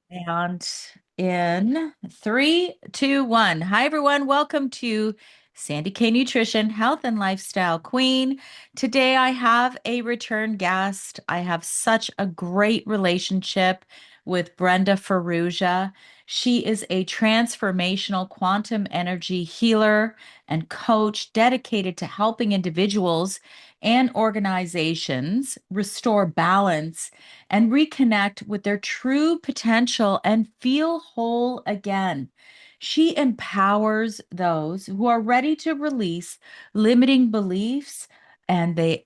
And in three, two, one. Hi, everyone. Welcome to Sandy K Nutrition, Health and Lifestyle Queen. Today, I have a return guest. I have such a great relationship with Brenda Farrugia. She is a transformational quantum energy healer and coach dedicated to helping individuals and organizations restore balance and reconnect with their true potential and feel whole again. She empowers those who are ready to release limiting beliefs, and they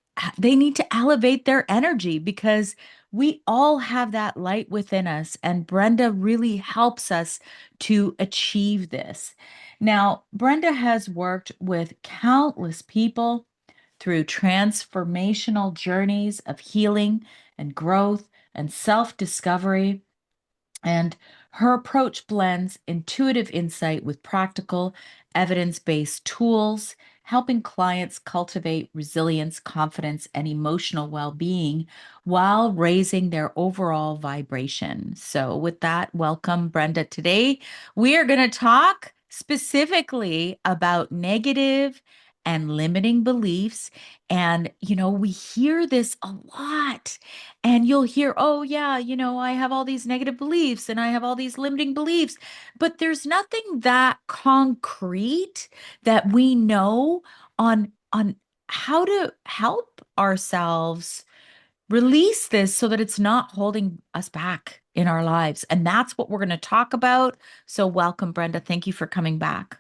need to elevate their energy because we all have that light within us, and Brenda really helps us to achieve this. Now, Brenda has worked with countless people through transformational journeys of healing and growth and self discovery. And her approach blends intuitive insight with practical, evidence based tools, helping clients cultivate resilience, confidence, and emotional well being while raising their overall vibration. So, with that, welcome, Brenda. Today, we are going to talk specifically about negative and limiting beliefs. And, we hear this a lot. And you'll hear, oh, yeah, I have all these negative beliefs and I have all these limiting beliefs, but there's nothing that concrete that we know on how to help ourselves release this so that it's not holding us back in our lives. And that's what we're going to talk about. So welcome, Brenda. Thank you for coming back.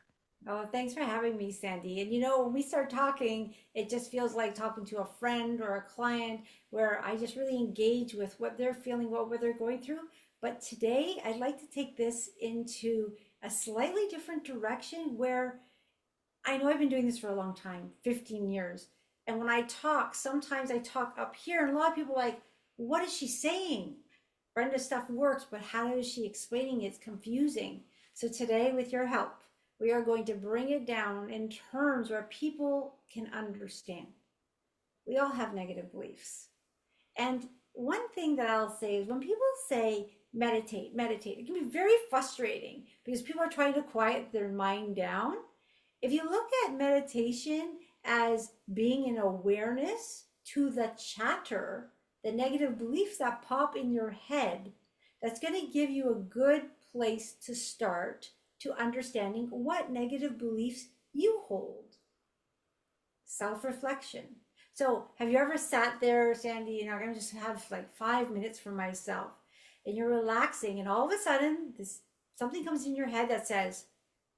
Oh, thanks for having me, Sandy. And when we start talking, it just feels like talking to a friend or a client where I just really engage with what they're feeling, what they're going through. But today, I'd like to take this into a slightly different direction where I know I've been doing this for a long time, 15 years. And when I talk, sometimes I talk up here, and a lot of people are like, what is she saying? Brenda's stuff works, but how is she explaining it? It's confusing. So today, with your help, we are going to bring it down in terms where people can understand. We all have negative beliefs. And one thing that I'll say is when people say meditate, meditate, it can be very frustrating because people are trying to quiet their mind down. If you look at meditation as being an awareness to the chatter, the negative beliefs that pop in your head, that's going to give you a good place to start to understanding what negative beliefs you hold. Self reflection. So, have you ever sat there, Sandy, and I'm going to just have like 5 minutes for myself, and you're relaxing, and all of a sudden, this something comes in your head that says,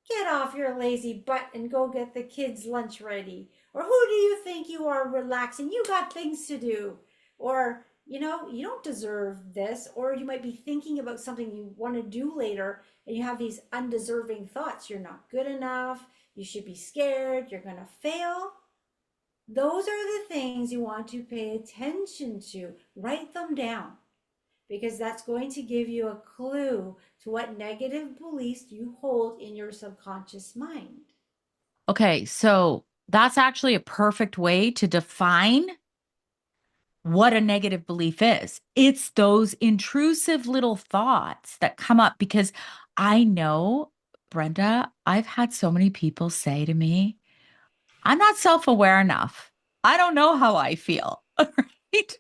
get off your lazy butt and go get the kids' lunch ready. Or who do you think you are relaxing? You got things to do. Or, you don't deserve this. Or you might be thinking about something you want to do later and you have these undeserving thoughts. You're not good enough. You should be scared. You're going to fail. Those are the things you want to pay attention to. Write them down because that's going to give you a clue to what negative beliefs you hold in your subconscious mind. Okay, so that's actually a perfect way to define what a negative belief is. It's those intrusive little thoughts that come up because I know, Brenda, I've had so many people say to me, I'm not self aware enough. I don't know how I feel. Right?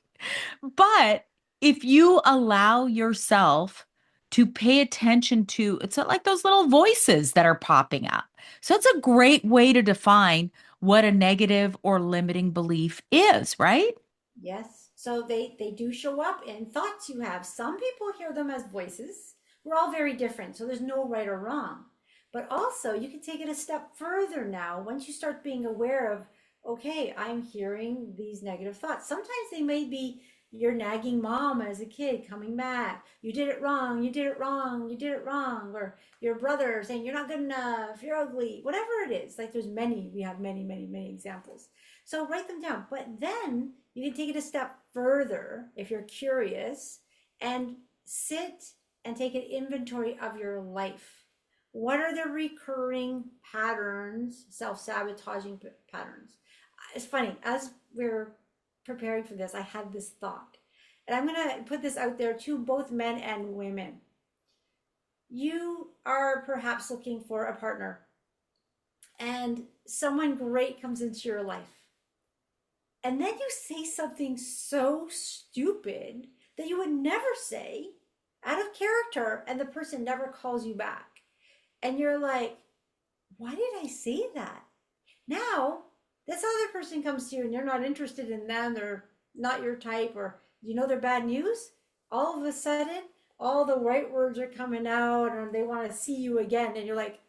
But if you allow yourself to pay attention to, it's like those little voices that are popping up. So it's a great way to define what a negative or limiting belief is, right? Yes. So they do show up in thoughts you have. Some people hear them as voices. We're all very different, so there's no right or wrong. But also, you can take it a step further now once you start being aware of, okay, I'm hearing these negative thoughts. Sometimes they may be your nagging mom as a kid coming back. You did it wrong, you did it wrong, you did it wrong. Or your brother saying, you're not good enough, you're ugly, whatever it is. Like there's many, we have many, many, many examples. So write them down. But then you can take it a step further if you're curious and sit and take an inventory of your life. What are the recurring patterns, self sabotaging patterns? It's funny, as we're preparing for this, I had this thought. And I'm going to put this out there to both men and women. You are perhaps looking for a partner and someone great comes into your life. And then you say something so stupid that you would never say out of character, and the person never calls you back. And you're like, why did I say that? Now, this other person comes to you and you're not interested in them, they're not your type, or you know they're bad news. All of a sudden, all the right words are coming out and they want to see you again. And you're like,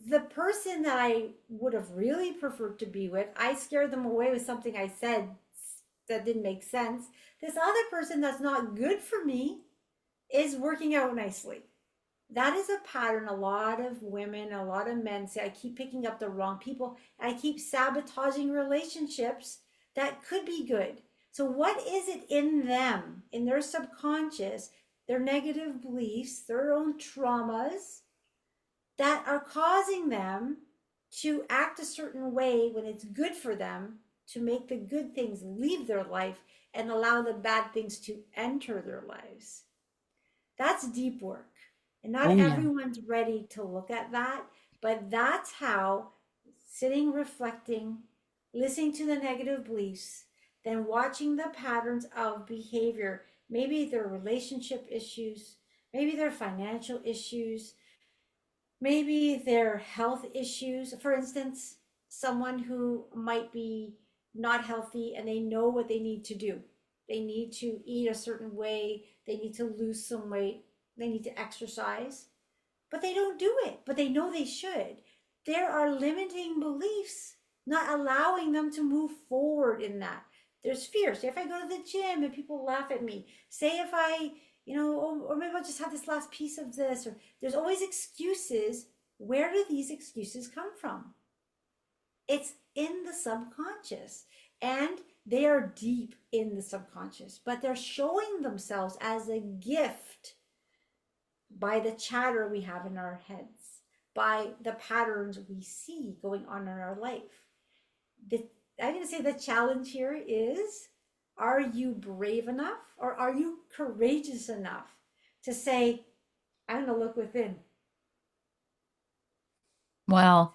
the person that I would have really preferred to be with, I scared them away with something I said that didn't make sense. This other person that's not good for me is working out nicely. That is a pattern a lot of women, a lot of men say. I keep picking up the wrong people. I keep sabotaging relationships that could be good. So, what is it in them, in their subconscious, their negative beliefs, their own traumas that are causing them to act a certain way when it's good for them to make the good things leave their life and allow the bad things to enter their lives? That's deep work. And not Oh, yeah. everyone's ready to look at that, but that's how sitting, reflecting, listening to the negative beliefs, then watching the patterns of behavior. Maybe their relationship issues, maybe their financial issues, maybe their health issues. For instance, someone who might be not healthy and they know what they need to do. They need to eat a certain way, they need to lose some weight, they need to exercise, but they don't do it, but they know they should. There are limiting beliefs not allowing them to move forward in that. There's fear. Say if I go to the gym and people laugh at me. Say if I, or maybe I'll just have this last piece of this. Or there's always excuses. Where do these excuses come from? It's in the subconscious. And they are deep in the subconscious, but they're showing themselves as a gift by the chatter we have in our heads, by the patterns we see going on in our life. The, I'm going to say the challenge here is, are you brave enough or are you courageous enough to say, I'm going to look within? Well,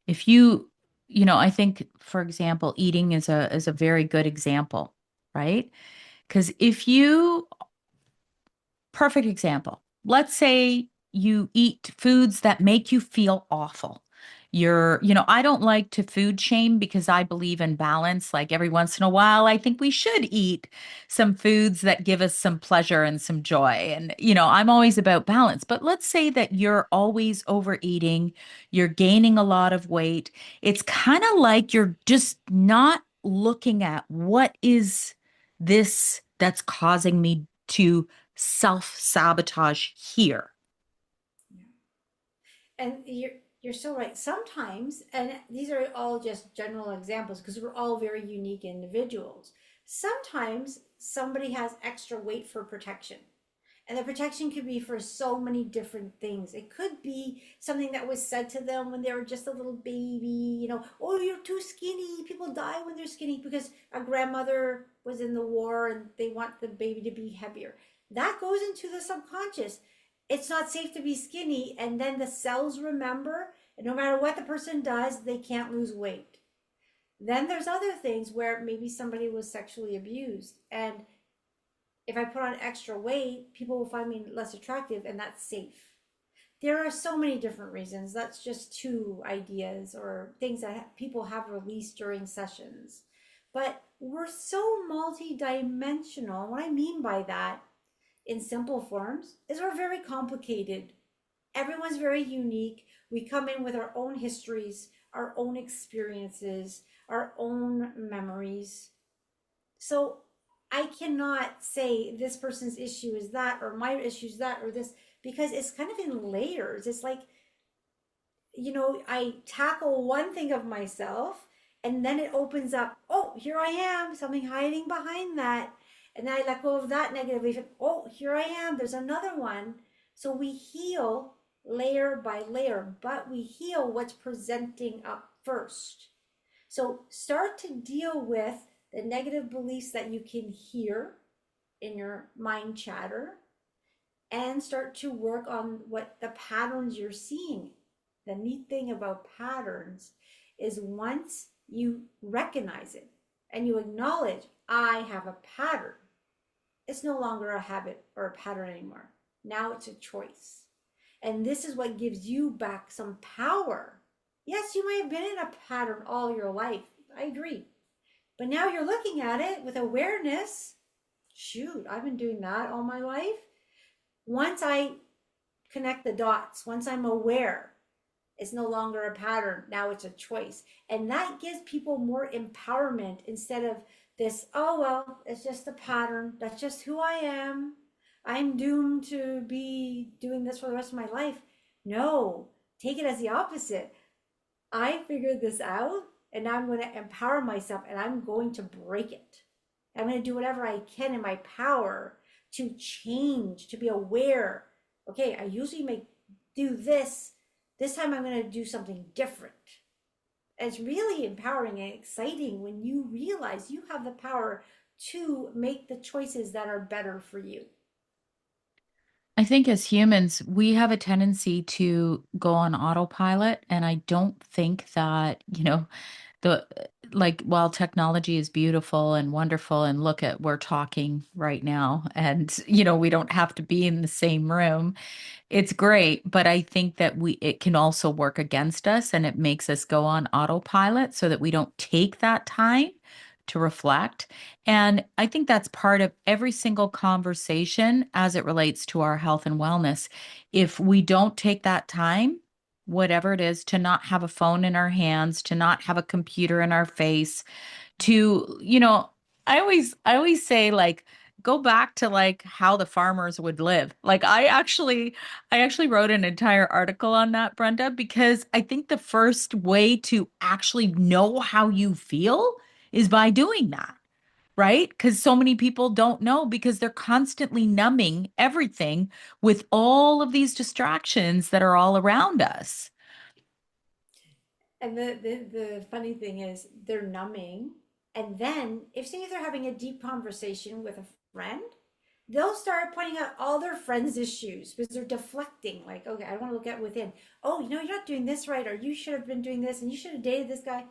if you, I think, for example, eating is a very good example, right? Because if you perfect example. Let's say you eat foods that make you feel awful. I don't like to food shame because I believe in balance. Like every once in a while, I think we should eat some foods that give us some pleasure and some joy. And I'm always about balance. But let's say that you're always overeating, you're gaining a lot of weight. It's kind of like you're just not looking at what is this that's causing me to self-sabotage here. And you're so right. Sometimes, and these are all just general examples because we're all very unique individuals. Sometimes somebody has extra weight for protection. And the protection could be for so many different things. It could be something that was said to them when they were just a little baby, oh, you're too skinny. People die when they're skinny because a grandmother was in the war and they want the baby to be heavier. That goes into the subconscious. It's not safe to be skinny. And then the cells remember, and no matter what the person does, they can't lose weight. Then there's other things where maybe somebody was sexually abused and if I put on extra weight, people will find me less attractive, and that's safe. There are so many different reasons. That's just two ideas or things that people have released during sessions. But we're so multidimensional. What I mean by that, in simple forms, is we're very complicated. Everyone's very unique. We come in with our own histories, our own experiences, our own memories. So I cannot say this person's issue is that or my issue is that or this because it's kind of in layers. It's like, I tackle one thing of myself and then it opens up, oh, here I am, something hiding behind that. And then I let go of that negative belief. Oh, here I am, there's another one. So we heal layer by layer, but we heal what's presenting up first. So start to deal with the negative beliefs that you can hear in your mind chatter. and start to work on what the patterns you're seeing. The neat thing about patterns is once you recognize it and you acknowledge, I have a pattern, it's no longer a habit or a pattern anymore. Now it's a choice. And this is what gives you back some power. Yes, you might have been in a pattern all your life. I agree. But now you're looking at it with awareness. Shoot, I've been doing that all my life. Once I connect the dots, once I'm aware, it's no longer a pattern. Now it's a choice. And that gives people more empowerment instead of this, oh, well, it's just a pattern. That's just who I am. I'm doomed to be doing this for the rest of my life. No, take it as the opposite. I figured this out and now I'm going to empower myself and I'm going to break it. I'm going to do whatever I can in my power to change, to be aware. Okay, I usually make do this. This time I'm going to do something different. It's really empowering and exciting when you realize you have the power to make the choices that are better for you. I think as humans, we have a tendency to go on autopilot. And I don't think that, the like while technology is beautiful and wonderful, and look at we're talking right now, and we don't have to be in the same room. It's great, but I think that we it can also work against us, and it makes us go on autopilot so that we don't take that time to reflect. And I think that's part of every single conversation as it relates to our health and wellness. If we don't take that time, whatever it is, to not have a phone in our hands, to not have a computer in our face, to I always say, like, go back to like how the farmers would live. Like, I actually wrote an entire article on that, Brenda, because I think the first way to actually know how you feel is by doing that, right? Because so many people don't know because they're constantly numbing everything with all of these distractions that are all around us. And the funny thing is they're numbing. And then if they're having a deep conversation with a friend, they'll start pointing out all their friends' issues because they're deflecting. Like, okay, I want to look at within. Oh, you're not doing this right, or you should have been doing this, and you should have dated this guy.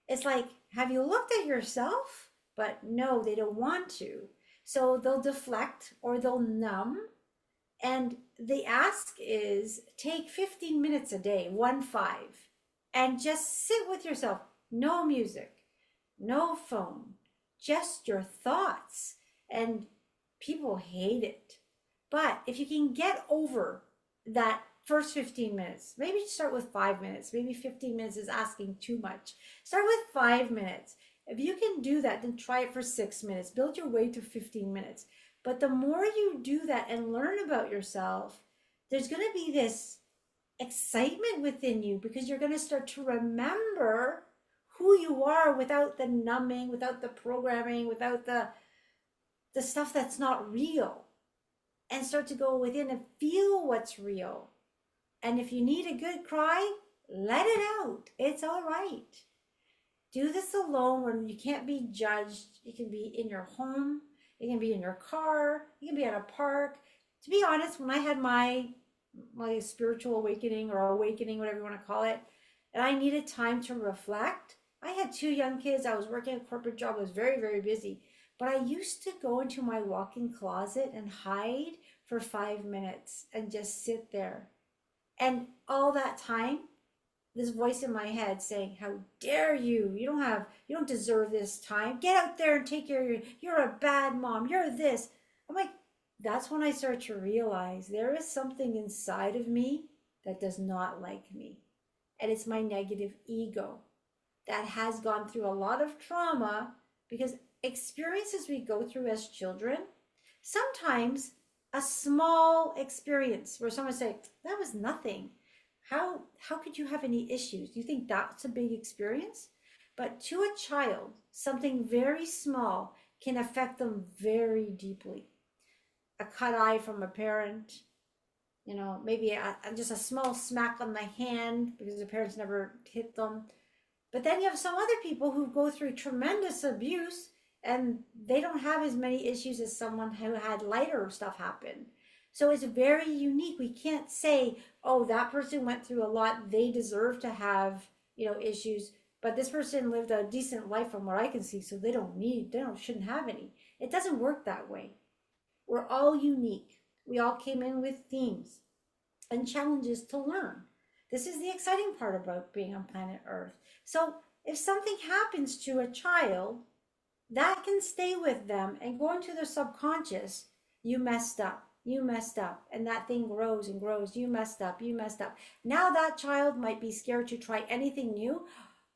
It's like, have you looked at yourself? But no, they don't want to. So they'll deflect or they'll numb. And the ask is take 15 minutes a day, 1-5, and just sit with yourself. No music, no phone, just your thoughts. And people hate it. But if you can get over that first 15 minutes, maybe start with 5 minutes. Maybe 15 minutes is asking too much. Start with 5 minutes. If you can do that, then try it for 6 minutes. Build your way to 15 minutes. But the more you do that and learn about yourself, there's going to be this excitement within you because you're going to start to remember who you are without the numbing, without the programming, without the stuff that's not real, and start to go within and feel what's real. And if you need a good cry, let it out. It's all right. Do this alone when you can't be judged. You can be in your home, you can be in your car, you can be at a park. To be honest, when I had my spiritual awakening or awakening, whatever you want to call it, and I needed time to reflect. I had two young kids. I was working a corporate job. I was very, very busy. But I used to go into my walk-in closet and hide for 5 minutes and just sit there. And all that time, this voice in my head saying, how dare you? You don't deserve this time. Get out there and take care of you're a bad mom. You're this. I'm like, that's when I start to realize there is something inside of me that does not like me. And it's my negative ego that has gone through a lot of trauma because experiences we go through as children, sometimes a small experience where someone say, that was nothing. How could you have any issues? You think that's a big experience? But to a child, something very small can affect them very deeply. A cut eye from a parent, maybe just a small smack on the hand because the parents never hit them. But then you have some other people who go through tremendous abuse and they don't have as many issues as someone who had lighter stuff happen. So it's very unique. We can't say, oh, that person went through a lot. They deserve to have, issues. But this person lived a decent life from what I can see. So shouldn't have any. It doesn't work that way. We're all unique. We all came in with themes and challenges to learn. This is the exciting part about being on planet Earth. So if something happens to a child, that can stay with them and go into their subconscious. You messed up. You messed up. And that thing grows and grows. You messed up. You messed up. Now that child might be scared to try anything new.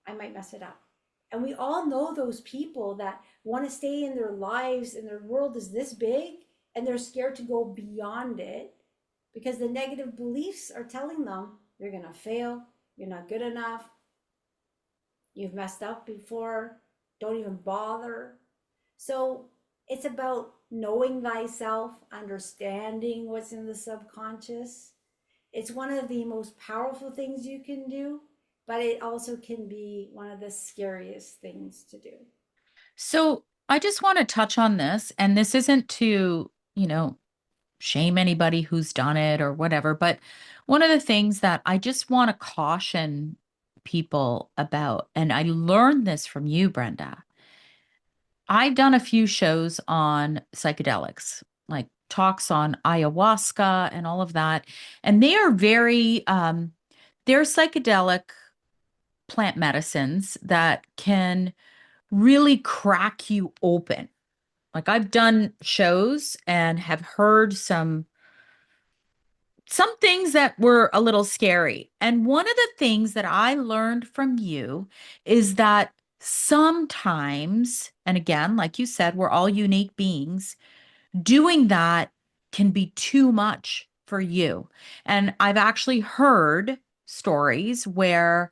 I might mess it up. And we all know those people that want to stay in their lives and their world is this big and they're scared to go beyond it because the negative beliefs are telling them you're going to fail, you're not good enough, you've messed up before, don't even bother. So it's about knowing thyself, understanding what's in the subconscious. It's one of the most powerful things you can do, but it also can be one of the scariest things to do. So I just want to touch on this, and this isn't to, shame anybody who's done it or whatever, but one of the things that I just want to caution people about, and I learned this from you, Brenda. I've done a few shows on psychedelics, like talks on ayahuasca and all of that, and they are they're psychedelic plant medicines that can really crack you open. Like I've done shows and have heard some things that were a little scary. And one of the things that I learned from you is that sometimes, and again, like you said, we're all unique beings, doing that can be too much for you. And I've actually heard stories where,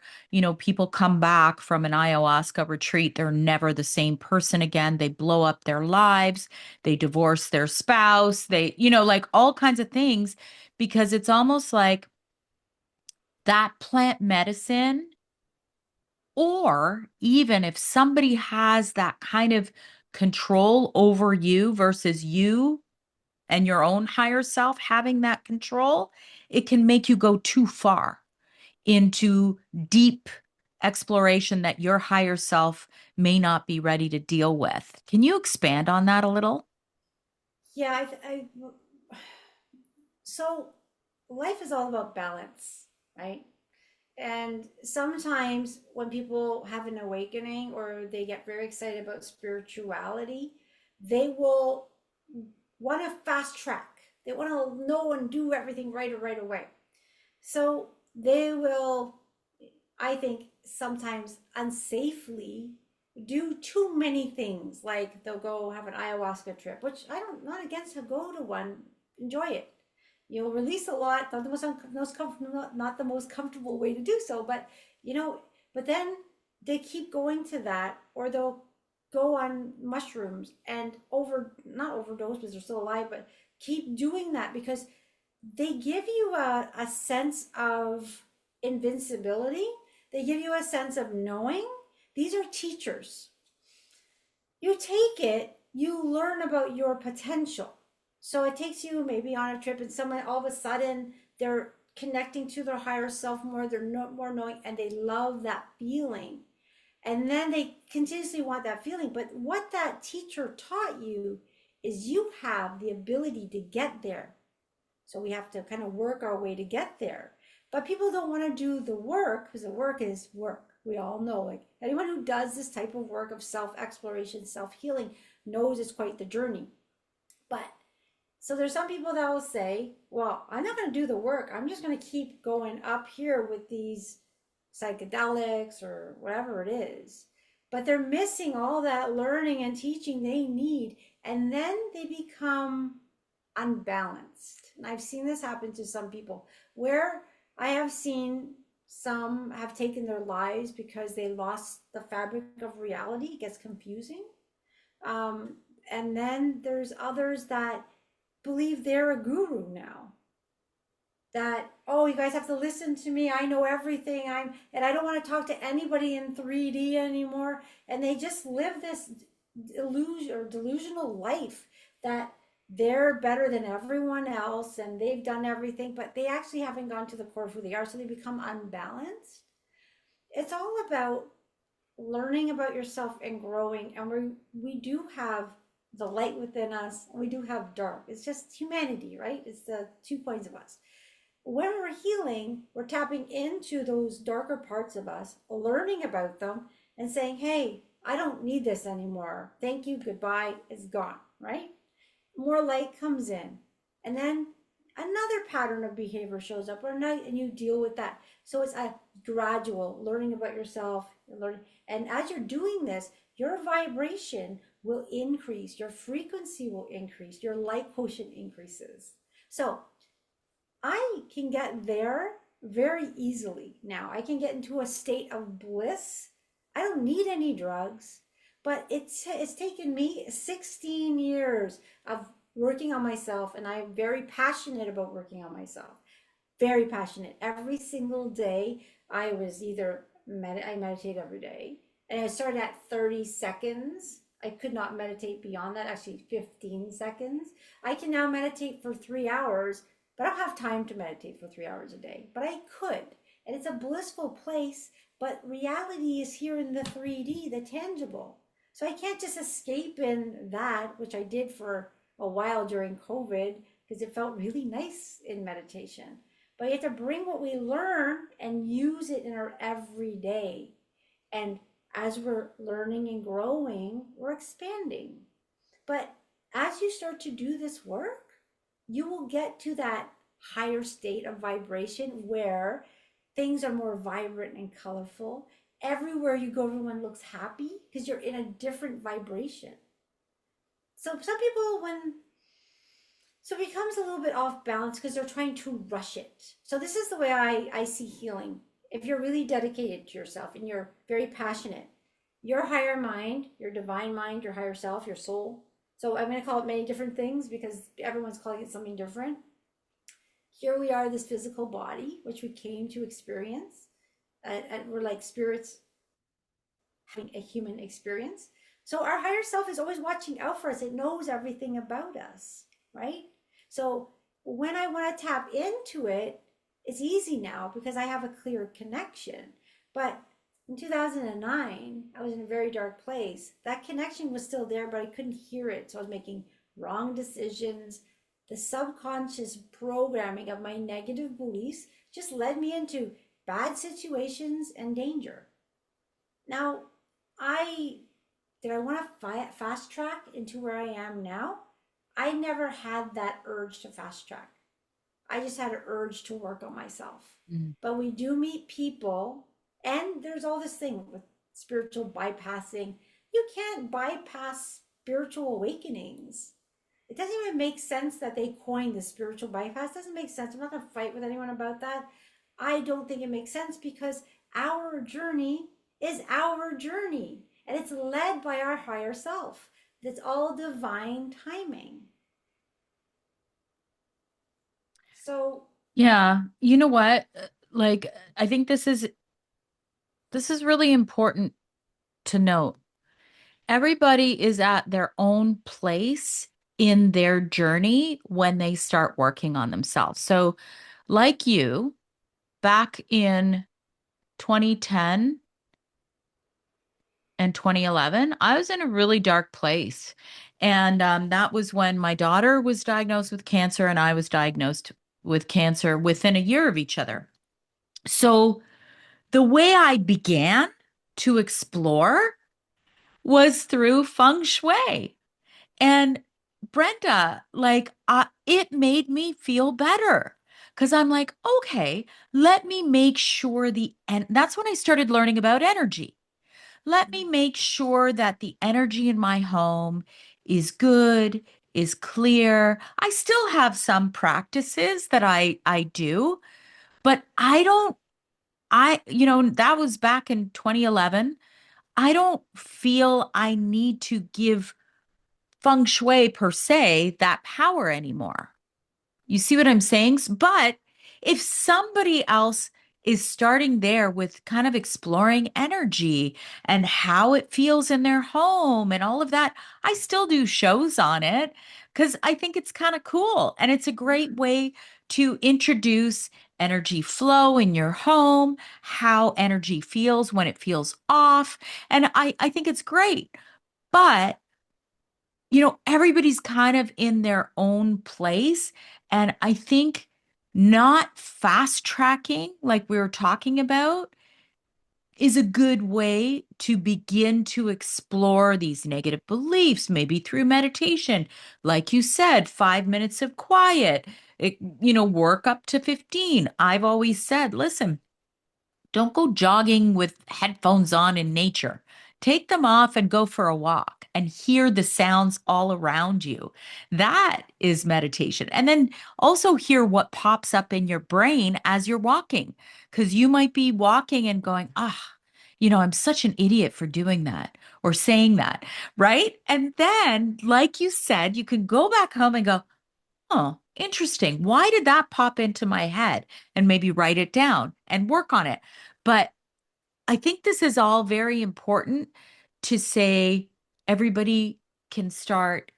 people come back from an ayahuasca retreat. They're never the same person again. They blow up their lives. They divorce their spouse. They, like all kinds of things because it's almost like that plant medicine, or even if somebody has that kind of control over you versus you and your own higher self having that control, it can make you go too far into deep exploration that your higher self may not be ready to deal with. Can you expand on that a little? Yeah, so life is all about balance, right? And sometimes when people have an awakening or they get very excited about spirituality, they will want to fast track. They want to know and do everything right away. So they will, I think, sometimes unsafely do too many things. Like they'll go have an ayahuasca trip, which not against to go to one, enjoy it. You'll release a lot, not the most comfortable way to do so, but you know, but then they keep going to that, or they'll go on mushrooms and not overdose because they're still alive, but keep doing that because they give you a sense of invincibility. They give you a sense of knowing. These are teachers. You take it, you learn about your potential. So it takes you maybe on a trip, and someone all of a sudden they're connecting to their higher self more, they're more knowing, and they love that feeling. And then they continuously want that feeling. But what that teacher taught you is you have the ability to get there. So we have to kind of work our way to get there. But people don't want to do the work because the work is work. We all know, like anyone who does this type of work of self exploration, self healing, knows it's quite the journey. But so there's some people that will say, well, I'm not going to do the work. I'm just going to keep going up here with these psychedelics or whatever it is. But they're missing all that learning and teaching they need. And then they become unbalanced. And I've seen this happen to some people where I have seen some have taken their lives because they lost the fabric of reality. It gets confusing. Um, and then there's others that believe they're a guru now. That, oh, you guys have to listen to me. I know everything. And I don't want to talk to anybody in 3D anymore. And they just live this illusion or delusional life that they're better than everyone else and they've done everything, but they actually haven't gone to the core of who they are. So they become unbalanced. It's all about learning about yourself and growing. And we do have the light within us and we do have dark. It's just humanity, right? It's the 2 points of us. When we're healing, we're tapping into those darker parts of us, learning about them, and saying, hey, I don't need this anymore. Thank you. Goodbye. It's gone, right? More light comes in. And then another pattern of behavior shows up or night and you deal with that. So it's a gradual learning about yourself, learning. And as you're doing this, your vibration will increase, your frequency will increase, your light quotient increases. So I can get there very easily now. I can get into a state of bliss. I don't need any drugs, but it's taken me 16 years of working on myself, and I'm very passionate about working on myself. Very passionate. Every single day, I was either I meditate every day, and I started at 30 seconds. I could not meditate beyond that, actually 15 seconds. I can now meditate for 3 hours, but I don't have time to meditate for 3 hours a day, but I could. And it's a blissful place, but reality is here in the 3D, the tangible. So I can't just escape in that, which I did for a while during COVID, because it felt really nice in meditation. But you have to bring what we learn and use it in our everyday. And as we're learning and growing, we're expanding. But as you start to do this work, you will get to that higher state of vibration where things are more vibrant and colorful. Everywhere you go, everyone looks happy because you're in a different vibration. So some people, when so it becomes a little bit off balance because they're trying to rush it. So this is the way I see healing. If you're really dedicated to yourself and you're very passionate, your higher mind, your divine mind, your higher self, your soul. So I'm going to call it many different things because everyone's calling it something different. Here we are, this physical body, which we came to experience. And we're like spirits having a human experience. So our higher self is always watching out for us. It knows everything about us, right? So when I want to tap into it, it's easy now because I have a clear connection. But in 2009, I was in a very dark place. That connection was still there, but I couldn't hear it. So I was making wrong decisions. The subconscious programming of my negative beliefs just led me into bad situations and danger. Now, I did I want to fast track into where I am now? I never had that urge to fast track. I just had an urge to work on myself. Mm. But we do meet people, and there's all this thing with spiritual bypassing. You can't bypass spiritual awakenings. It doesn't even make sense that they coined the spiritual bypass. It doesn't make sense. I'm not going to fight with anyone about that. I don't think it makes sense because our journey is our journey and it's led by our higher self. It's all divine timing. So, Yeah, you know what? Like, I think this is really important to note. Everybody is at their own place in their journey when they start working on themselves. So, like you, back in 2010 and 2011, I was in a really dark place. And that was when my daughter was diagnosed with cancer and I was diagnosed with cancer within a year of each other. So, the way I began to explore was through feng shui. And Brenda, like, it made me feel better because I'm like, okay, let me make sure and that's when I started learning about energy. Let me make sure that the energy in my home is good, is clear. I still have some practices that I do, but that was back in 2011. I don't feel I need to give feng shui per se that power anymore. You see what I'm saying? But if somebody else is starting there with kind of exploring energy and how it feels in their home and all of that. I still do shows on it because I think it's kind of cool. And it's a great way to introduce energy flow in your home, how energy feels when it feels off. And I think it's great. But everybody's kind of in their own place. And I think not fast tracking, like we were talking about, is a good way to begin to explore these negative beliefs, maybe through meditation. Like you said, 5 minutes of quiet, work up to 15. I've always said, listen, don't go jogging with headphones on in nature. Take them off and go for a walk and hear the sounds all around you. That is meditation. And then also hear what pops up in your brain as you're walking, because you might be walking and going, I'm such an idiot for doing that or saying that, right? And then, like you said, you can go back home and go, oh, interesting. Why did that pop into my head? And maybe write it down and work on it. But I think this is all very important to say everybody can start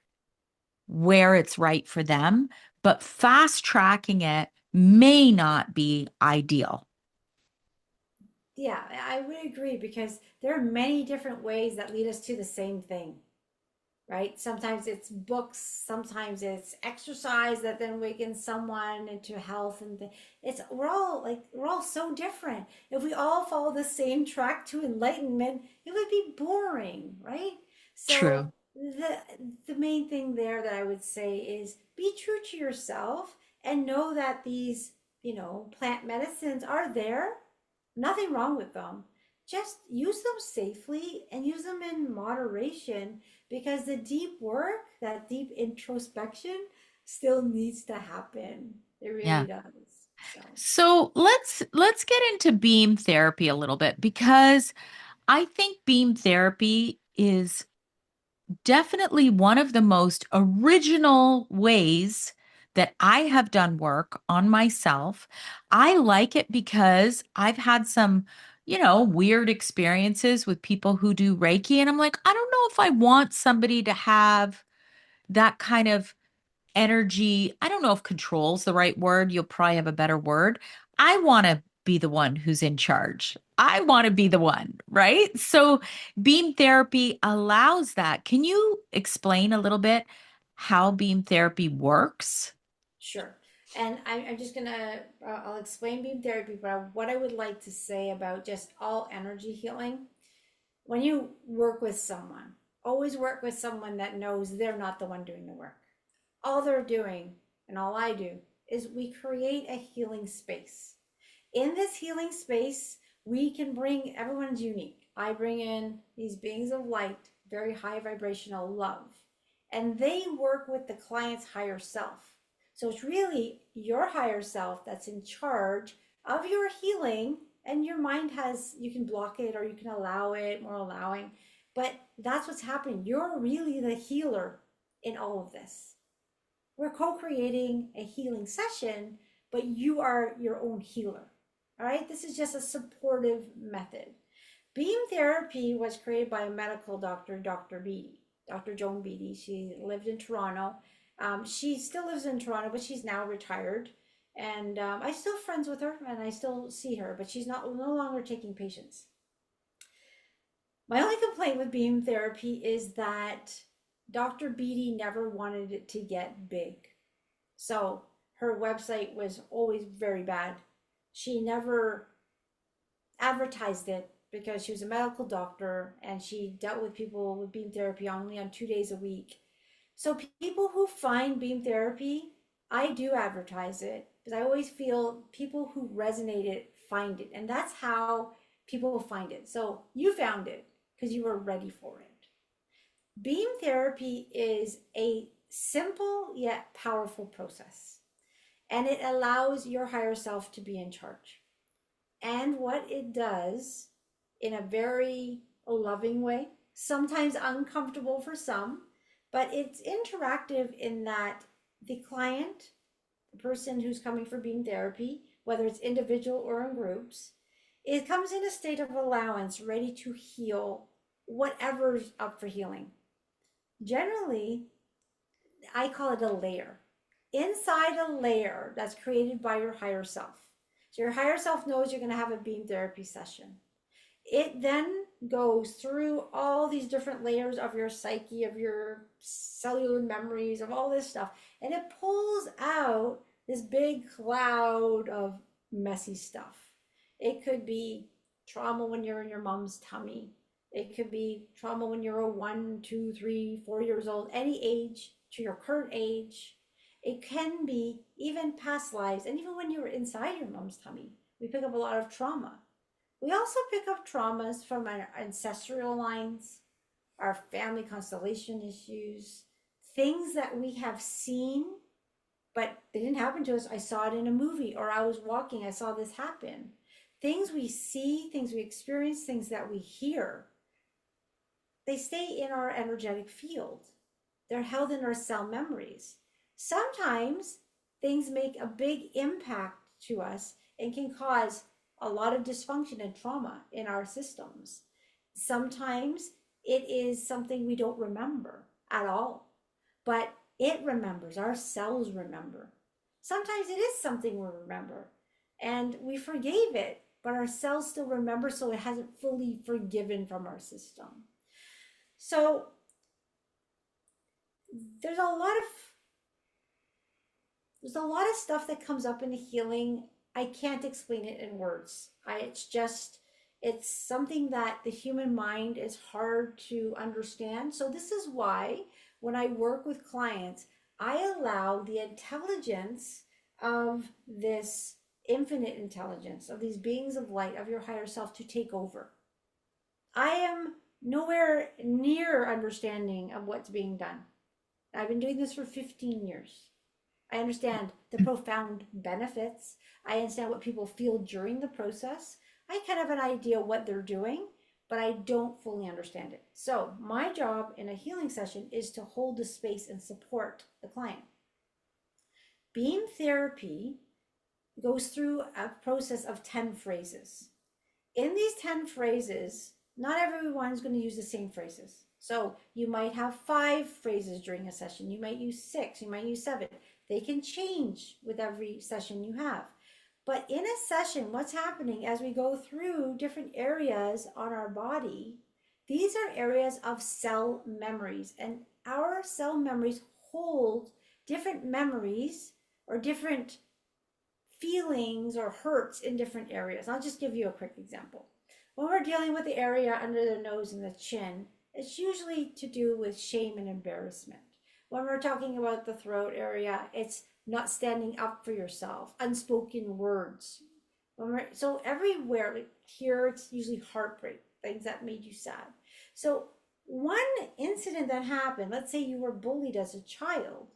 where it's right for them, but fast tracking it may not be ideal. Yeah, I would agree because there are many different ways that lead us to the same thing, right? Sometimes it's books, sometimes it's exercise that then wakens someone into health, and it's we're all so different. If we all follow the same track to enlightenment, it would be boring, right? So True. the main thing there that I would say is be true to yourself and know that these, plant medicines are there. Nothing wrong with them. Just use them safely and use them in moderation, because the deep work, that deep introspection, still needs to happen. It really Yeah. does. So, So let's get into beam therapy a little bit because I think beam therapy is definitely one of the most original ways that I have done work on myself. I like it because I've had some, weird experiences with people who do Reiki, and I'm like, I don't know if I want somebody to have that kind of energy. I don't know if control's the right word. You'll probably have a better word. I want to be the one who's in charge. I want to be the one, right? So beam therapy allows that. Can you explain a little bit how beam therapy works? sure. And I'm just gonna, I'll explain beam therapy, but what I would like to say about just all energy healing, when you work with someone, always work with someone that knows they're not the one doing the work. All they're doing, and all I do, is we create a healing space. In this healing space, we can bring, everyone's unique. I bring in these beings of light, very high vibrational love, and they work with the client's higher self. So it's really your higher self that's in charge of your healing, and your mind has, you can block it or you can allow it, more allowing. But that's what's happening. You're really the healer in all of this. We're co-creating a healing session, but you are your own healer. All right, this is just a supportive method. Beam therapy was created by a medical doctor, Dr. Beatty, Dr. Joan Beatty. She lived in Toronto. She still lives in Toronto, but she's now retired. And I'm still friends with her, and I still see her, but she's not no longer taking patients. My only complaint with beam therapy is that Dr. Beatty never wanted it to get big. So her website was always very bad. She never advertised it because she was a medical doctor and she dealt with people with beam therapy only on 2 days a week. So people who find beam therapy, I do advertise it because I always feel people who resonate it find it. And that's how people find it. So you found it because you were ready for it. Beam therapy is a simple yet powerful process, and it allows your higher self to be in charge. And what it does, in a very loving way, sometimes uncomfortable for some, but it's interactive in that the client, the person who's coming for beam therapy, whether it's individual or in groups, it comes in a state of allowance, ready to heal whatever's up for healing. Generally, I call it a layer. Inside a layer that's created by your higher self. So your higher self knows you're going to have a beam therapy session. It then goes through all these different layers of your psyche, of your cellular memories, of all this stuff, and it pulls out this big cloud of messy stuff. It could be trauma when you're in your mom's tummy. It could be trauma when you're 1, 2, 3, 4 years old, any age to your current age. It can be even past lives, and even when you were inside your mom's tummy, we pick up a lot of trauma. We also pick up traumas from our ancestral lines, our family constellation issues, things that we have seen, but they didn't happen to us. I saw it in a movie, or I was walking, I saw this happen. Things we see, things we experience, things that we hear, they stay in our energetic field. They're held in our cell memories. Sometimes things make a big impact to us and can cause a lot of dysfunction and trauma in our systems. Sometimes it is something we don't remember at all, but it remembers, our cells remember. Sometimes it is something we remember and we forgave it, but our cells still remember, so it hasn't fully forgiven from our system. So there's a lot of stuff that comes up in the healing. I can't explain it in words. It's something that the human mind is hard to understand. So this is why when I work with clients, I allow the intelligence of this infinite intelligence, of these beings of light, of your higher self to take over. I am nowhere near understanding of what's being done. I've been doing this for 15 years. I understand the profound benefits. I understand what people feel during the process. I kind of have an idea what they're doing, but I don't fully understand it. So my job in a healing session is to hold the space and support the client. Beam therapy goes through a process of 10 phrases. In these 10 phrases, not everyone's going to use the same phrases. So you might have 5 phrases during a session. You might use 6, you might use 7. They can change with every session you have. But in a session, what's happening as we go through different areas on our body, these are areas of cell memories. And our cell memories hold different memories or different feelings or hurts in different areas. I'll just give you a quick example. When we're dealing with the area under the nose and the chin, it's usually to do with shame and embarrassment. When we're talking about the throat area, it's not standing up for yourself, unspoken words. So everywhere, like here, it's usually heartbreak, things that made you sad. So one incident that happened, let's say you were bullied as a child,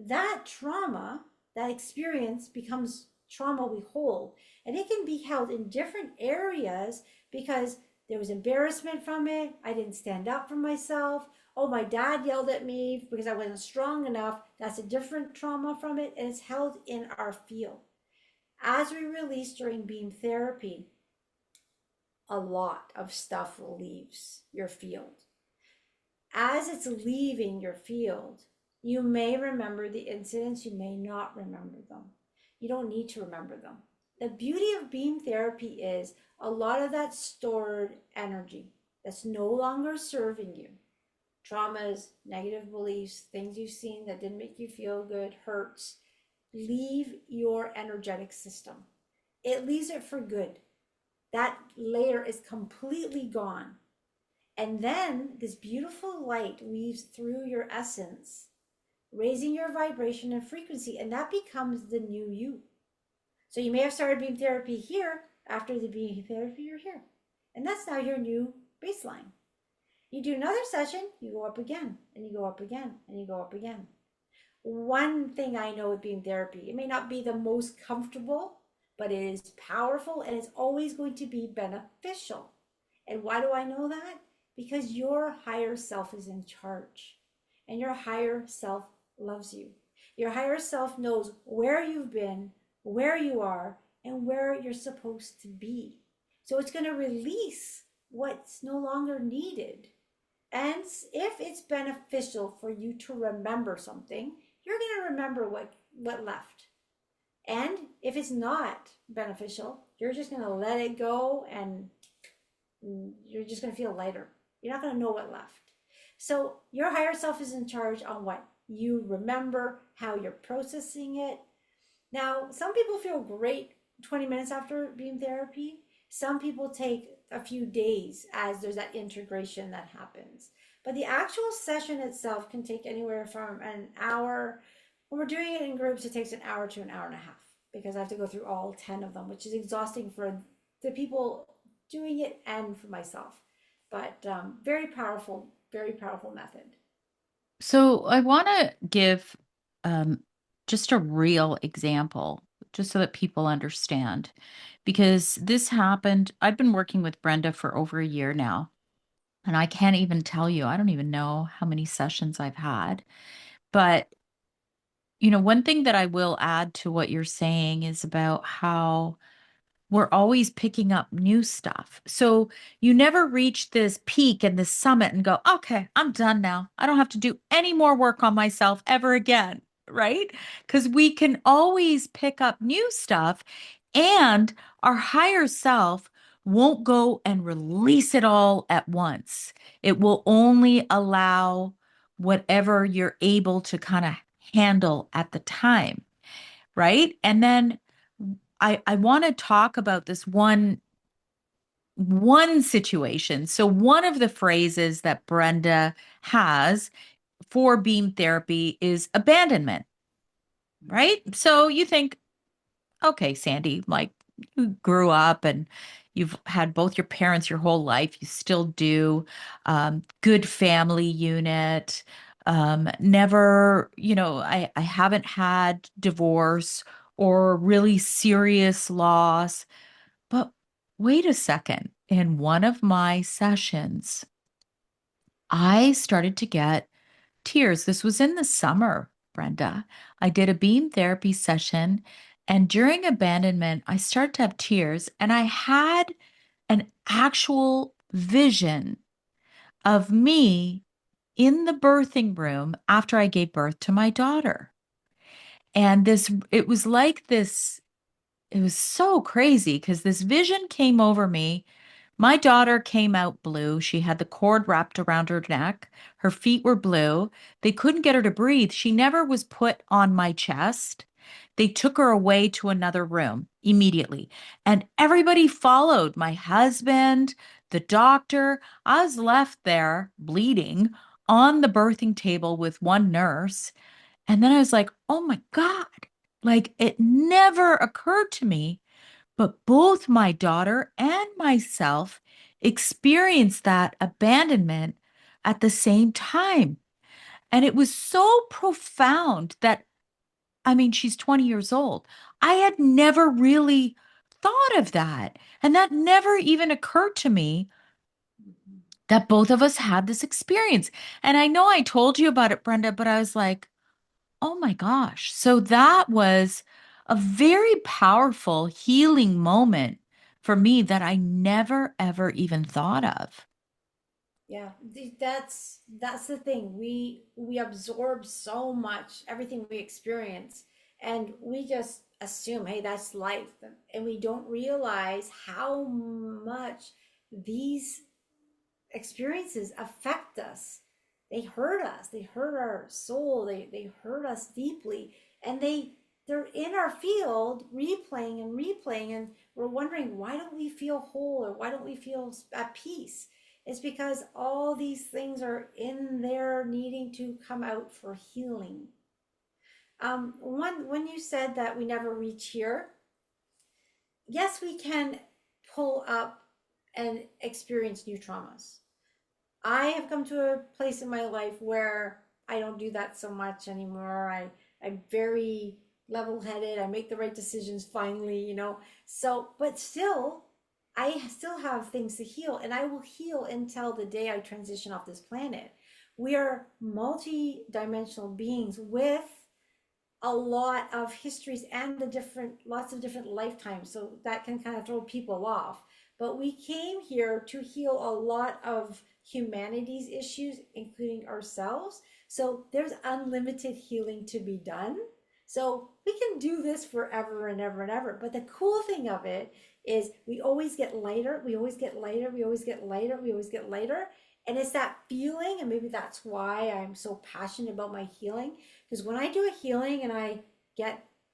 that trauma, that experience becomes trauma we hold. And it can be held in different areas because there was embarrassment from it. I didn't stand up for myself. Oh, my dad yelled at me because I wasn't strong enough. That's a different trauma from it, and it's held in our field. As we release during beam therapy, a lot of stuff leaves your field. As it's leaving your field, you may remember the incidents, you may not remember them. You don't need to remember them. The beauty of beam therapy is a lot of that stored energy that's no longer serving you, traumas, negative beliefs, things you've seen that didn't make you feel good, hurts, leave your energetic system. It leaves it for good. That layer is completely gone. And then this beautiful light weaves through your essence, raising your vibration and frequency, and that becomes the new you. So you may have started beam therapy here. After the beam therapy, you're here. And that's now your new baseline. You do another session, you go up again, and you go up again, and you go up again. One thing I know with beam therapy, it may not be the most comfortable, but it is powerful and it's always going to be beneficial. And why do I know that? Because your higher self is in charge and your higher self loves you. Your higher self knows where you've been, where you are, and where you're supposed to be. So it's going to release what's no longer needed. And if it's beneficial for you to remember something, you're going to remember what left. And if it's not beneficial, you're just going to let it go, and you're just going to feel lighter. You're not going to know what left. So your higher self is in charge on what you remember, how you're processing it. Now, some people feel great 20 minutes after beam therapy. Some people take a few days as there's that integration that happens. But the actual session itself can take anywhere from an hour. When we're doing it in groups, it takes an hour to an hour and a half because I have to go through all 10 of them, which is exhausting for the people doing it and for myself. But very powerful method. So I want to give um, just a real example, just so that people understand, because this happened. I've been working with Brenda for over a year now, and I can't even tell you, I don't even know how many sessions I've had. But, one thing that I will add to what you're saying is about how we're always picking up new stuff. So you never reach this peak and this summit and go, okay, I'm done now. I don't have to do any more work on myself ever again, right? Because we can always pick up new stuff, and our higher self won't go and release it all at once. It will only allow whatever you're able to kind of handle at the time, right? And then I want to talk about this one situation. So one of the phrases that Brenda has for beam therapy is abandonment, right? So you think, okay, Sandy, like, you grew up and you've had both your parents your whole life, you still do, good family unit, never, I haven't had divorce or really serious loss. But wait a second. In one of my sessions, I started to get tears. This was in the summer, Brenda. I did a beam therapy session, and during abandonment, I started to have tears, and I had an actual vision of me in the birthing room after I gave birth to my daughter. And it was like this, it was so crazy because this vision came over me. My daughter came out blue. She had the cord wrapped around her neck. Her feet were blue. They couldn't get her to breathe. She never was put on my chest. They took her away to another room immediately. And everybody followed, my husband, the doctor. I was left there bleeding on the birthing table with one nurse. And then I was like, oh my God, like it never occurred to me, but both my daughter and myself experienced that abandonment at the same time. And it was so profound that, I mean, she's 20 years old. I had never really thought of that. And that never even occurred to me Mhm. that both of us had this experience. And I know I told you about it, Brenda, but I was like, oh my gosh. So that was a very powerful healing moment for me that I never, ever even thought of. Yeah, that's the thing. We absorb so much, everything we experience, and we just assume, hey, that's life, and we don't realize how much these experiences affect us. They hurt us. They hurt our soul. They hurt us deeply, and they're in our field replaying and replaying, and we're wondering, why don't we feel whole, or why don't we feel at peace? It's because all these things are in there needing to come out for healing. One when you said that we never reach here, yes, we can pull up and experience new traumas. I have come to a place in my life where I don't do that so much anymore. I'm very level-headed. I make the right decisions finally. So, but still, I still have things to heal, and I will heal until the day I transition off this planet. We are multi-dimensional beings with a lot of histories and the different, lots of different lifetimes. So that can kind of throw people off. But we came here to heal a lot of humanity's issues, including ourselves. So there's unlimited healing to be done. So we can do this forever and ever and ever. But the cool thing of it is we always get lighter, we always get lighter, we always get lighter, we always get lighter. And it's that feeling, and maybe that's why I'm so passionate about my healing. Because when I do a healing and I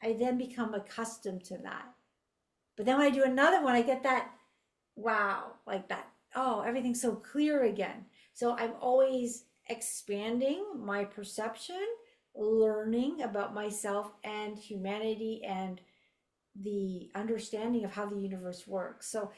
then become accustomed to that. But then when I do another one, I get that, wow, like that, oh, everything's so clear again. So I'm always expanding my perception, learning about myself and humanity and the understanding of how the universe works. So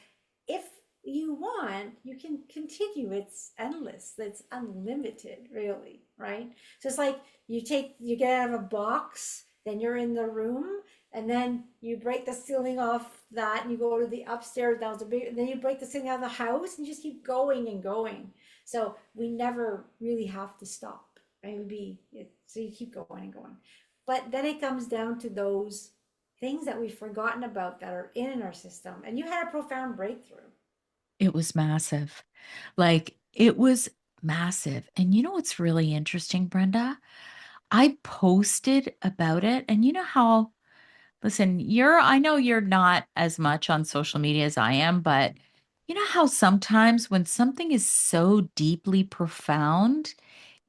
if you want, you can continue. It's endless. It's unlimited, really, right? So it's like you get out of a box, then you're in the room, and then you break the ceiling off that, and you go to the upstairs, down to big, and then you break the ceiling out of the house, and you just keep going and going. So we never really have to stop. Right? It would be so you keep going and going. But then it comes down to those things that we've forgotten about that are in our system. And you had a profound breakthrough. It was massive. Like it was massive. And you know what's really interesting, Brenda? I posted about it. And you know how, listen, I know you're not as much on social media as I am, but you know how sometimes when something is so deeply profound,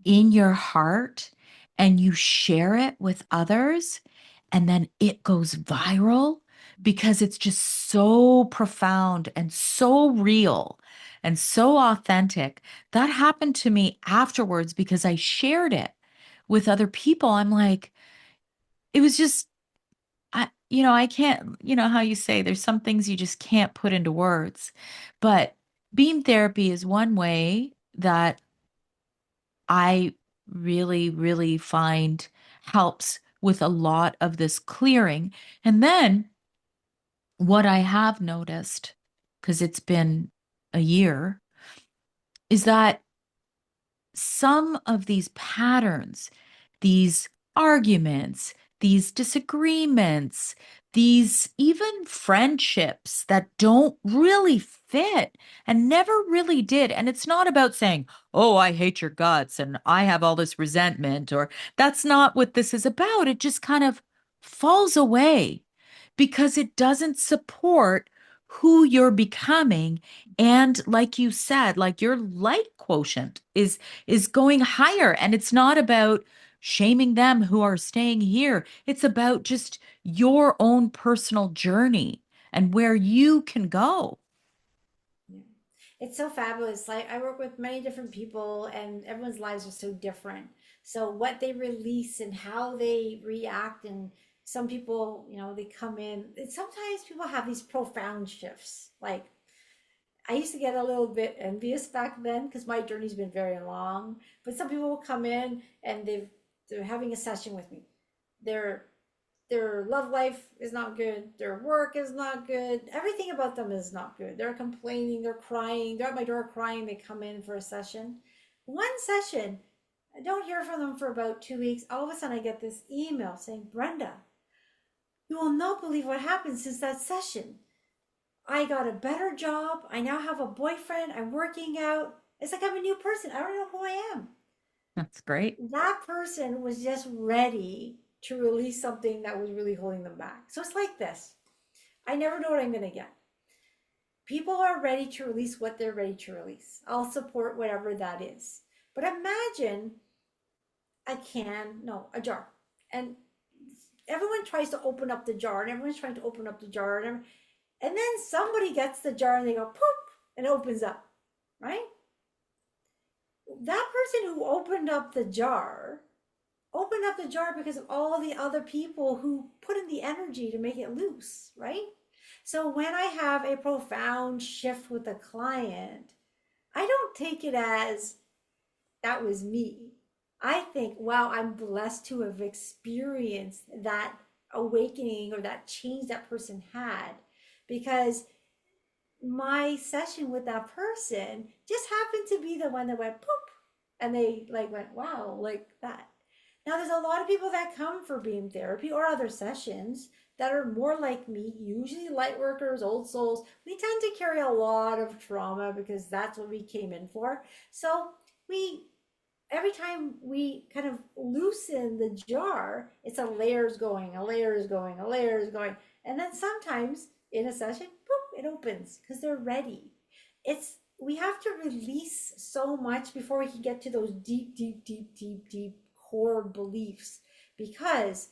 in your heart and you share it with others, and then it goes viral because it's just so profound and so real and so authentic. That happened to me afterwards because I shared it with other people. I'm like, it was just, I can't, you know, how you say there's some things you just can't put into words. But beam therapy is one way that I really, really find helps with a lot of this clearing. And then what I have noticed, because it's been a year, is that some of these patterns, these arguments, these disagreements, these even friendships that don't really fit and never really did. And it's not about saying, oh, I hate your guts and I have all this resentment, or that's not what this is about. It just kind of falls away because it doesn't support who you're becoming. And like you said, like your light quotient is going higher, and it's not about shaming them who are staying here. It's about just your own personal journey and where you can go. Yeah. It's so fabulous. Like I work with many different people and everyone's lives are so different. So what they release and how they react, and some people, they come in. And sometimes people have these profound shifts. Like I used to get a little bit envious back then because my journey's been very long. But some people will come in and they're having a session with me. They're their love life is not good, their work is not good, everything about them is not good. They're complaining, they're crying, they're at my door crying. They come in for a session. One session, I don't hear from them for about 2 weeks. All of a sudden I get this email saying, Brenda, you will not believe what happened since that session. I got a better job, I now have a boyfriend, I'm working out. It's like I'm a new person. I don't know who I am. That's great. That person was just ready to release something that was really holding them back. So it's like this. I never know what I'm going to get. People are ready to release what they're ready to release. I'll support whatever that is. But imagine a jar. And everyone tries to open up the jar, and everyone's trying to open up the jar. And then somebody gets the jar and they go, poop, and it opens up, right? That person who opened up the jar because of all the other people who put in the energy to make it loose, right? So when I have a profound shift with a client, I don't take it as that was me. I think, wow, I'm blessed to have experienced that awakening or that change that person had, because my session with that person just happened to be the one that went poop, and they like went, wow, like that. Now, there's a lot of people that come for beam therapy or other sessions that are more like me, usually light workers, old souls. We tend to carry a lot of trauma because that's what we came in for. So we every time we kind of loosen the jar, it's a layers going, a layer is going, a layer is going. And then sometimes in a session, boop, it opens because they're ready. We have to release so much before we can get to those deep, deep, deep, deep, deep core beliefs because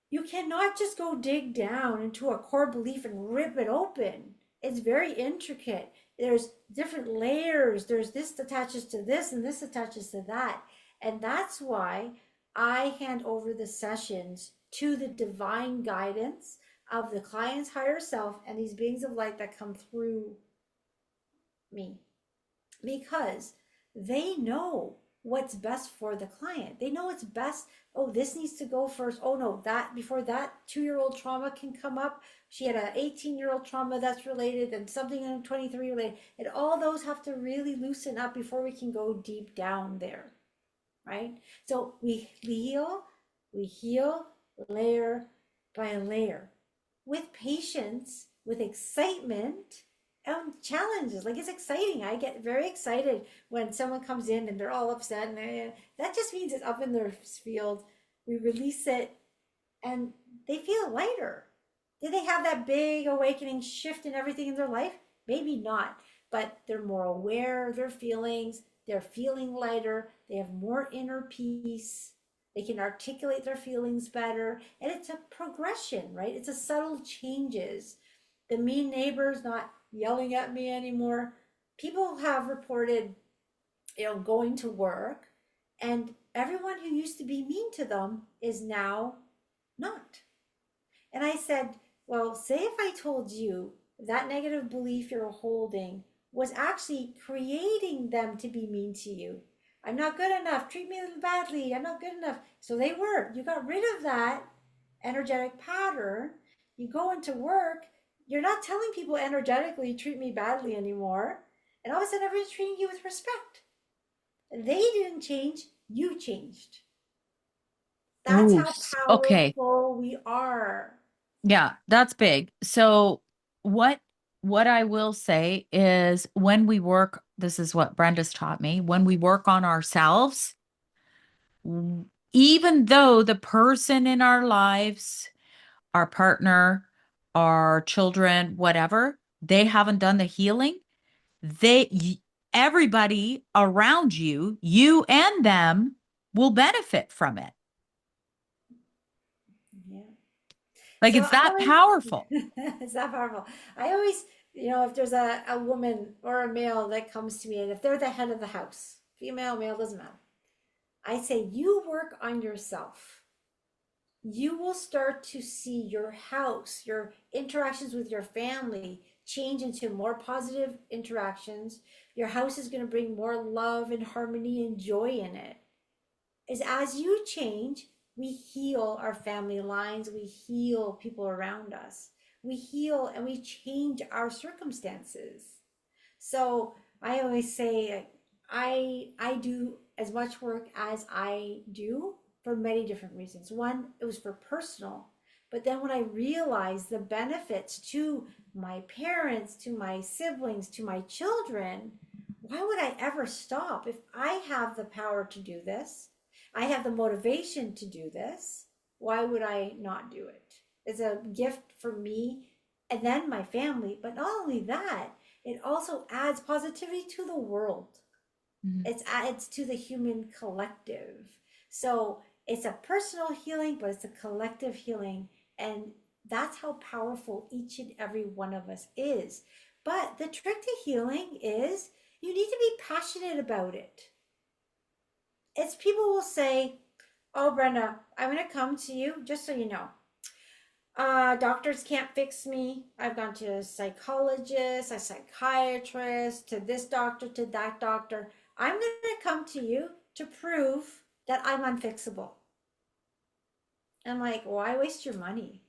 you cannot just go dig down into a core belief and rip it open. It's very intricate. There's different layers. There's this attaches to this and this attaches to that. And that's why I hand over the sessions to the divine guidance of the client's higher self and these beings of light that come through me because they know what's best for the client. They know what's best. Oh, this needs to go first. Oh no, that before that 2-year-old trauma can come up. She had an 18-year-old trauma that's related and something in 23 related. And all those have to really loosen up before we can go deep down there, right? So we heal layer by layer with patience, with excitement, challenges. Like it's exciting. I get very excited when someone comes in and they're all upset, and that just means it's up in their field. We release it, and they feel lighter. Did they have that big awakening shift in everything in their life? Maybe not, but they're more aware of their feelings. They're feeling lighter. They have more inner peace. They can articulate their feelings better. And it's a progression, right? It's a subtle changes. The mean neighbor's not yelling at me anymore. People have reported, going to work, and everyone who used to be mean to them is now not. And I said, well, say if I told you that negative belief you're holding was actually creating them to be mean to you. I'm not good enough. Treat me badly. I'm not good enough. So they were. You got rid of that energetic pattern. You go into work. You're not telling people energetically, treat me badly anymore. And all of a sudden, everyone's treating you with respect. They didn't change. You changed. That's Oh, how okay. powerful we are. Yeah, that's big. So what what I will say is when we work, this is what Brenda's taught me, when we work on ourselves, even though the person in our lives, our partner, our children, whatever, they haven't done the healing, everybody around you, you and them will benefit from it. Yeah. Like So it's I that always, powerful. it's that powerful. I always, if there's a woman or a male that comes to me, and if they're the head of the house, female, male, doesn't matter, I say, you work on yourself. You will start to see your house, your interactions with your family change into more positive interactions. Your house is going to bring more love and harmony and joy in it. Is as you change, we heal our family lines, we heal people around us, we heal and we change our circumstances. So I always say, I do as much work as I do for many different reasons. One, it was for personal, but then when I realized the benefits to my parents, to my siblings, to my children, why would I ever stop if I have the power to do this? I have the motivation to do this. Why would I not do it? It's a gift for me and then my family. But not only that, it also adds positivity to the world. Mhm. It adds to the human collective. So it's a personal healing, but it's a collective healing. And that's how powerful each and every one of us is. But the trick to healing is you need to be passionate about it. It's people will say, oh, Brenda, I'm going to come to you just so you know. Doctors can't fix me. I've gone to a psychologist, a psychiatrist, to this doctor, to that doctor. I'm going to come to you to prove that I'm unfixable. I'm like, why waste your money?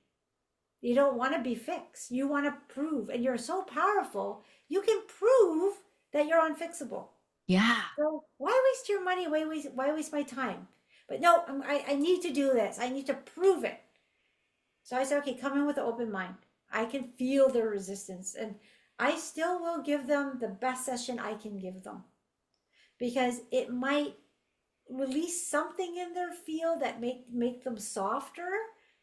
You don't want to be fixed. You want to prove, and you're so powerful, you can prove that you're unfixable. Yeah. So why waste your money? Why waste my time? But no, I need to do this. I need to prove it. So I said, okay, come in with an open mind. I can feel their resistance, and I still will give them the best session I can give them because it might release something in their field that make them softer.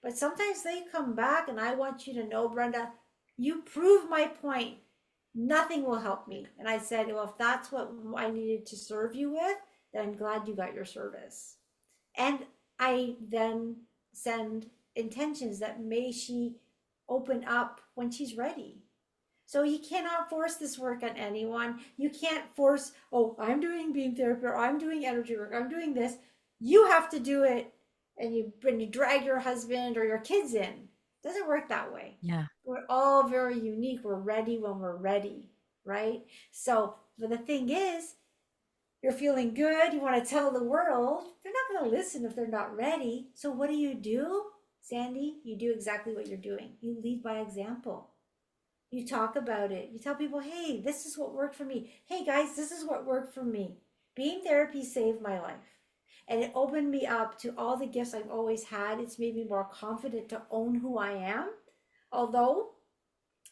But sometimes they come back, and I want you to know, Brenda, you prove my point. Nothing will help me. And I said, well, if that's what I needed to serve you with, then I'm glad you got your service. And I then send intentions that may she open up when she's ready. So you cannot force this work on anyone. You can't force, oh, I'm doing beam therapy or I'm doing energy work, I'm doing this. You have to do it, and you drag your husband or your kids in. It doesn't work that way. Yeah. We're all very unique. We're ready when we're ready, right? So, but the thing is, you're feeling good, you want to tell the world, they're not going to listen if they're not ready. So what do? Sandy, you do exactly what you're doing. You lead by example. You talk about it. You tell people, hey, this is what worked for me. Hey, guys, this is what worked for me. Being therapy saved my life. And it opened me up to all the gifts I've always had. It's made me more confident to own who I am. Although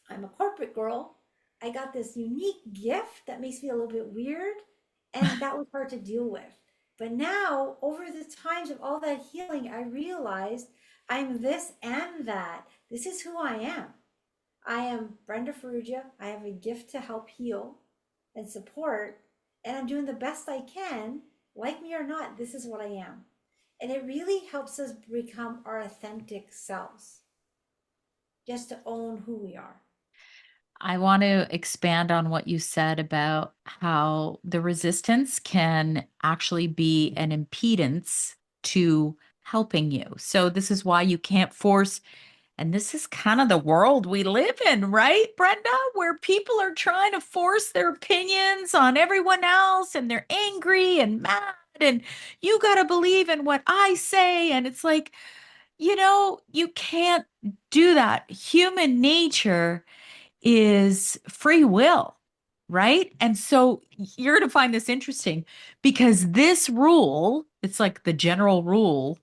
I'm a corporate girl, I got this unique gift that makes me a little bit weird. And that was hard to deal with. But now, over the times of all that healing, I realized I'm this and that. This is who I am. I am Brenda Farrugia. I have a gift to help heal and support, and I'm doing the best I can. Like me or not, this is what I am. And it really helps us become our authentic selves, just to own who we are. I want to expand on what you said about how the resistance can actually be an impedance to helping you. So, this is why you can't force, and this is kind of the world we live in, right, Brenda? Where people are trying to force their opinions on everyone else and they're angry and mad, and you got to believe in what I say. And it's like, you can't do that. Human nature is free will, right? And so you're going to find this interesting because this rule, it's like the general rule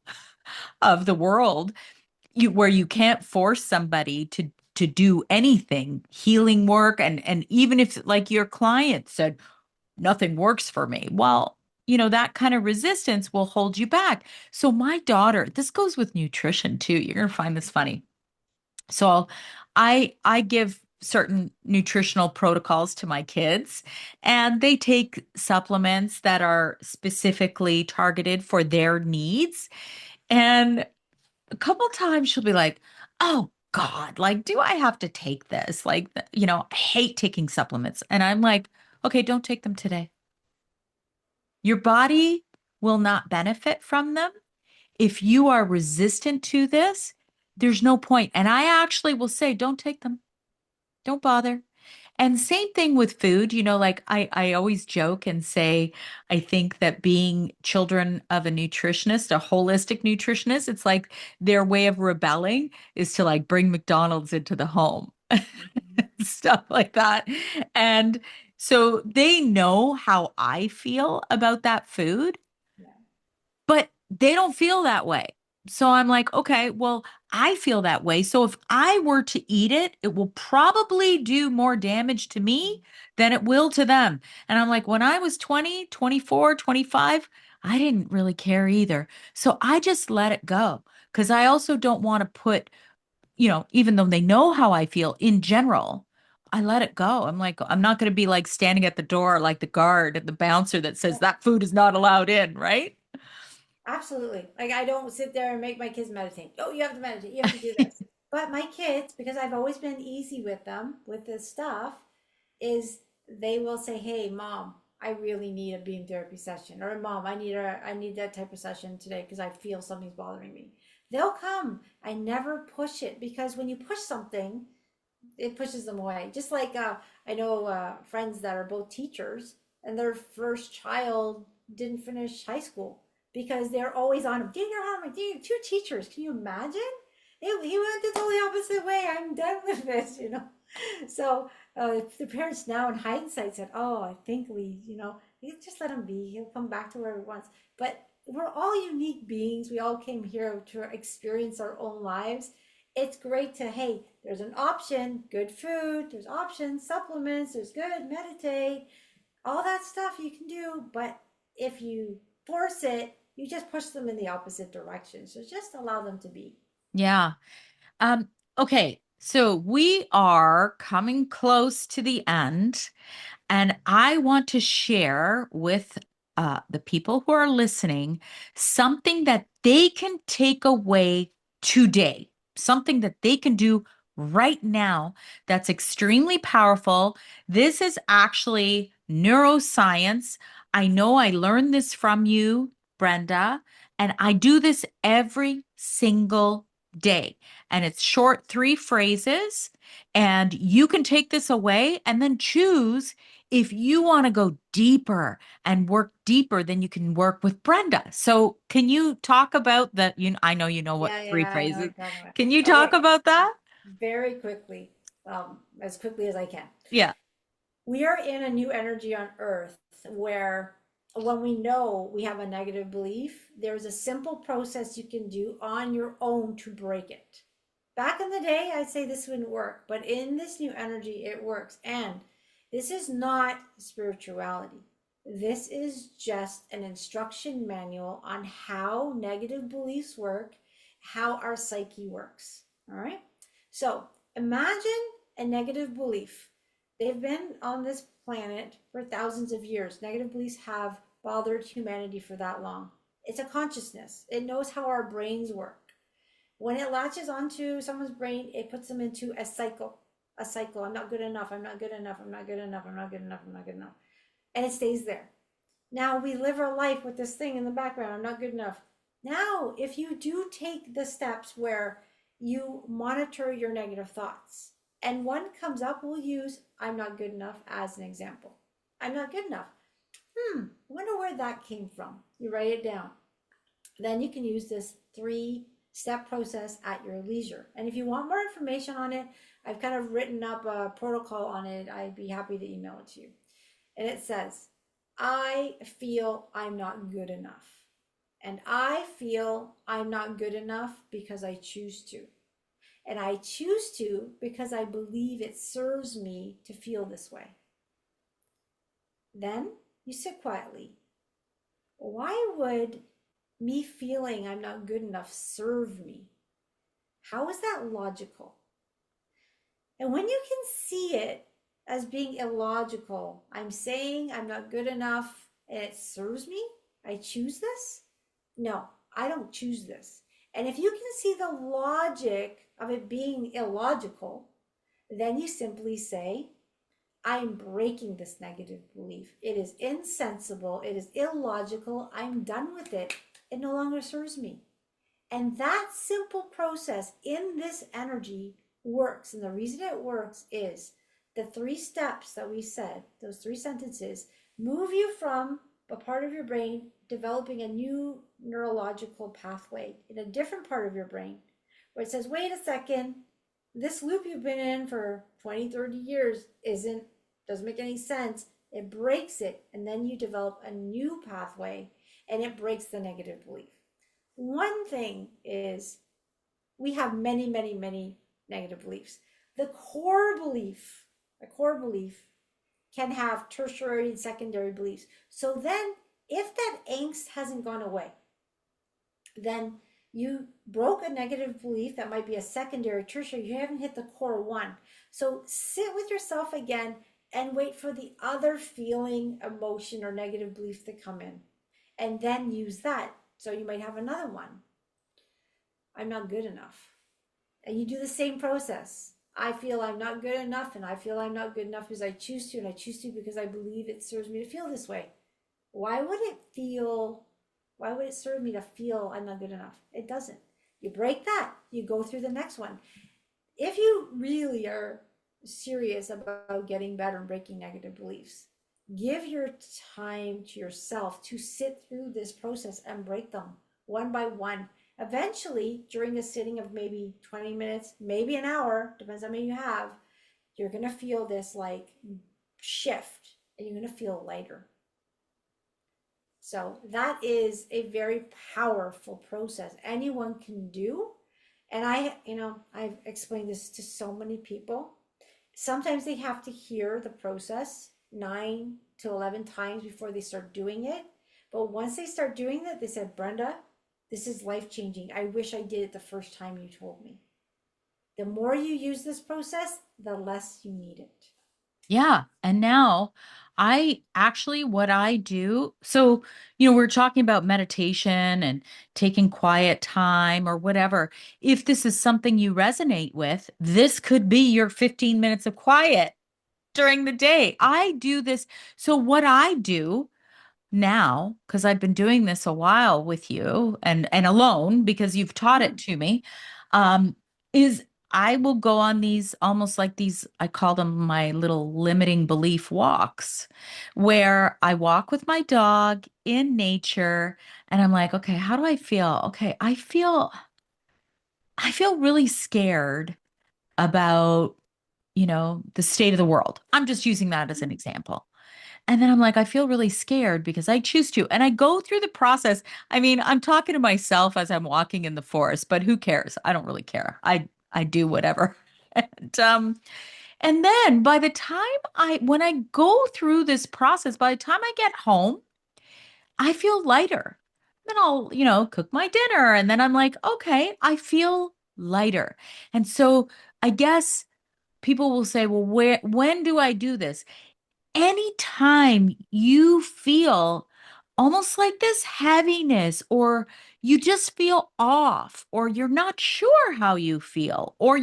of the world, where you can't force somebody to do anything, healing work, and even if like your client said nothing works for me. Well, that kind of resistance will hold you back. So my daughter, this goes with nutrition too. You're going to find this funny. So I give certain nutritional protocols to my kids, and they take supplements that are specifically targeted for their needs. And a couple times she'll be like, "Oh God, like do I have to take this? Like, I hate taking supplements." And I'm like, "Okay, don't take them today. Your body will not benefit from them. If you are resistant to this, there's no point." And I actually will say, "Don't take them. Don't bother." And same thing with food, like I always joke and say, I think that being children of a nutritionist, a holistic nutritionist, it's like their way of rebelling is to like bring McDonald's into the home, Mhm. stuff like that. And so they know how I feel about that food, Yeah. but they don't feel that way. So I'm like, okay, well, I feel that way. So if I were to eat it, it will probably do more damage to me than it will to them. And I'm like, when I was 20, 24, 25, I didn't really care either. So I just let it go because I also don't want to put, even though they know how I feel in general, I let it go. I'm like, I'm not going to be like standing at the door like the guard and the bouncer that says that food is not allowed in, right? Absolutely. Like I don't sit there and make my kids meditate. Oh, you have to meditate. You have to do this. But my kids, because I've always been easy with them with this stuff, is they will say, "Hey, mom, I really need a beam therapy session," or "Mom, I need that type of session today because I feel something's bothering me." They'll come. I never push it because when you push something, it pushes them away. Just like I know friends that are both teachers, and their first child didn't finish high school because they're always on him. Do your homework. Two teachers. Can you imagine? He went the totally opposite way. I'm done with this. So the parents now, in hindsight, said, "Oh, I think we just let him be. He'll come back to where he wants." But we're all unique beings. We all came here to experience our own lives. It's great to, hey, there's an option, good food, there's options, supplements, there's good, meditate, all that stuff you can do. But if you force it, you just push them in the opposite direction. So just allow them to be. Yeah. Um, okay. So we are coming close to the end. And I want to share with the people who are listening something that they can take away today, something that they can do right now that's extremely powerful. This is actually neuroscience. I know I learned this from you, Brenda, and I do this every single day. And it's short, three phrases. And you can take this away and then choose if you want to go deeper and work deeper, then you can work with Brenda. So, can you talk about that? I know you know what three I know what phrases. you're talking about. Can you talk Okay, about that? very as quickly as I can. Yeah. We are in a new energy on earth where when we know we have a negative belief, there's a simple process you can do on your own to break it. Back in the day, I'd say this wouldn't work, but in this new energy, it works. And this is not spirituality. This is just an instruction manual on how negative beliefs work, how our psyche works. All right. So imagine a negative belief. They've been on this planet for thousands of years. Negative beliefs have bothered humanity for that long. It's a consciousness, it knows how our brains work. When it latches onto someone's brain, it puts them into a cycle. A cycle. I'm not good enough. I'm not good enough. I'm not good enough. I'm not good enough. I'm not good enough. And it stays there. Now we live our life with this thing in the background. I'm not good enough. Now, if you do take the steps where you monitor your negative thoughts, and one comes up, we'll use I'm not good enough as an example. I'm not good enough. I wonder where that came from. You write it down. Then you can use this 3-step process at your leisure. And if you want more information on it, I've kind of written up a protocol on it. I'd be happy to email it to you. And it says, I feel I'm not good enough. And I feel I'm not good enough because I choose to. And I choose to because I believe it serves me to feel this way. Then you sit quietly. Why would me feeling I'm not good enough serve me? How is that logical? And when you can see it as being illogical, I'm saying I'm not good enough and it serves me, I choose this? No, I don't choose this. And if you can see the logic of it being illogical, then you simply say, I'm breaking this negative belief. It is insensible. It is illogical. I'm done with it. It no longer serves me. And that simple process in this energy works. And the reason it works is the 3 steps that we said, those 3 sentences, move you from a part of your brain developing a new neurological pathway in a different part of your brain where it says, wait a second, this loop you've been in for 20, 30 years doesn't make any sense. It breaks it, and then you develop a new pathway and it breaks the negative belief. One thing is we have many, many, many negative beliefs. The core belief can have tertiary and secondary beliefs. So then if that angst hasn't gone away, then you broke a negative belief that might be a secondary, tertiary. You haven't hit the core one. So sit with yourself again and wait for the other feeling, emotion, or negative belief to come in. And then use that. So you might have another one. I'm not good enough. And you do the same process. I feel I'm not good enough, and I feel I'm not good enough because I choose to, and I choose to because I believe it serves me to feel this way. Why would it feel, why would it serve me to feel I'm not good enough? It doesn't. You break that, you go through the next one. If you really are serious about getting better and breaking negative beliefs, give your time to yourself to sit through this process and break them one by one. Eventually, during a sitting of maybe 20 minutes, maybe an hour, depends how many you have, you're going to feel this like shift and you're going to feel lighter. So that is a very powerful process anyone can do. And I've explained this to so many people. Sometimes they have to hear the process 9 to 11 times before they start doing it. But once they start doing it, they said, Brenda, this is life changing. I wish I did it the first time you told me. The more you use this process, the less you need it. Yeah. And now what I do, so, we're talking about meditation and taking quiet time or whatever. If this is something you resonate with, this could be your 15 minutes of quiet during the day. I do this. So, what I do now, because I've been doing this a while with you and alone because you've taught it Hmm. to me, um, is I will go on these almost like these, I call them my little limiting belief walks, where I walk with my dog in nature and I'm like, okay, how do I feel? Okay, I feel really scared about, the state of the world. I'm just using that as an example. And then I'm like, I feel really scared because I choose to. And I go through the process. I mean, I'm talking to myself as I'm walking in the forest, but who cares? I don't really care. I do whatever. And then by the time when I go through this process, by the time I get home, I feel lighter. Then I'll, cook my dinner and then I'm like, okay, I feel lighter. And so I guess people will say, well, when do I do this? Anytime you feel almost like this heaviness, or you just feel off, or you're not sure how you feel, or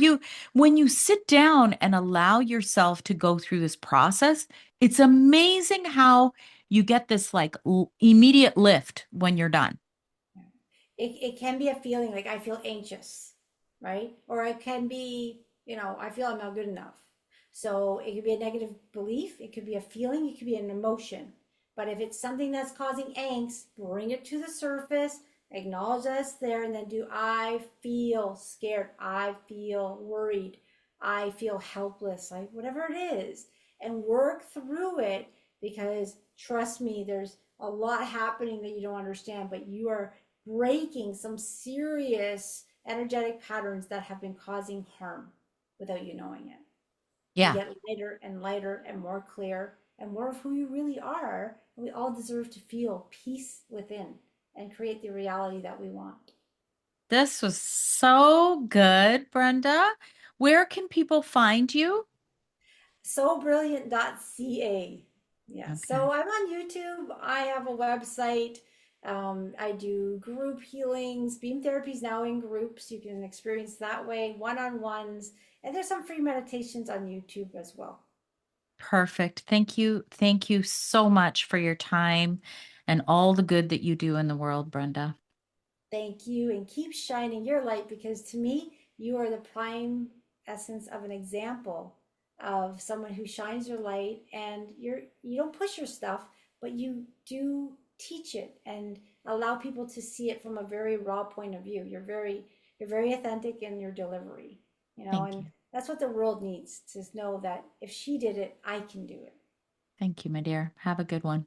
when you sit down and allow yourself to go through this process, it's amazing how you get this like immediate lift when you're done. It can be a feeling like I feel anxious, right? Or it can be, I feel I'm not good enough. So it could be a negative belief, it could be a feeling, it could be an emotion. But if it's something that's causing angst, bring it to the surface, acknowledge that it's there, and then do I feel scared? I feel worried. I feel helpless, like whatever it is, and work through it because trust me, there's a lot happening that you don't understand, but you are breaking some serious energetic patterns that have been causing harm without you knowing it. You Yeah. get lighter and lighter and more clear and more of who you really are. And we all deserve to feel peace within and create the reality that we want. This was so good, Brenda. Where can people find you? Sobrilliant.ca. Yeah, Okay. so I'm on YouTube. I have a website. I do group healings. Beam therapy is now in groups. You can experience that way, one on ones. And there's some free meditations on YouTube as well. Perfect. Thank you. Thank you so much for your time and all the good that you do in the world, Brenda. Thank you. And keep shining your light because to me, you are the prime essence of an example of someone who shines your light and you don't push your stuff, but you do teach it and allow people to see it from a very raw point of view. You're very authentic in your delivery, Thank and you. that's what the world needs to know that if she did it, I can do it. Thank you, my dear. Have a good one.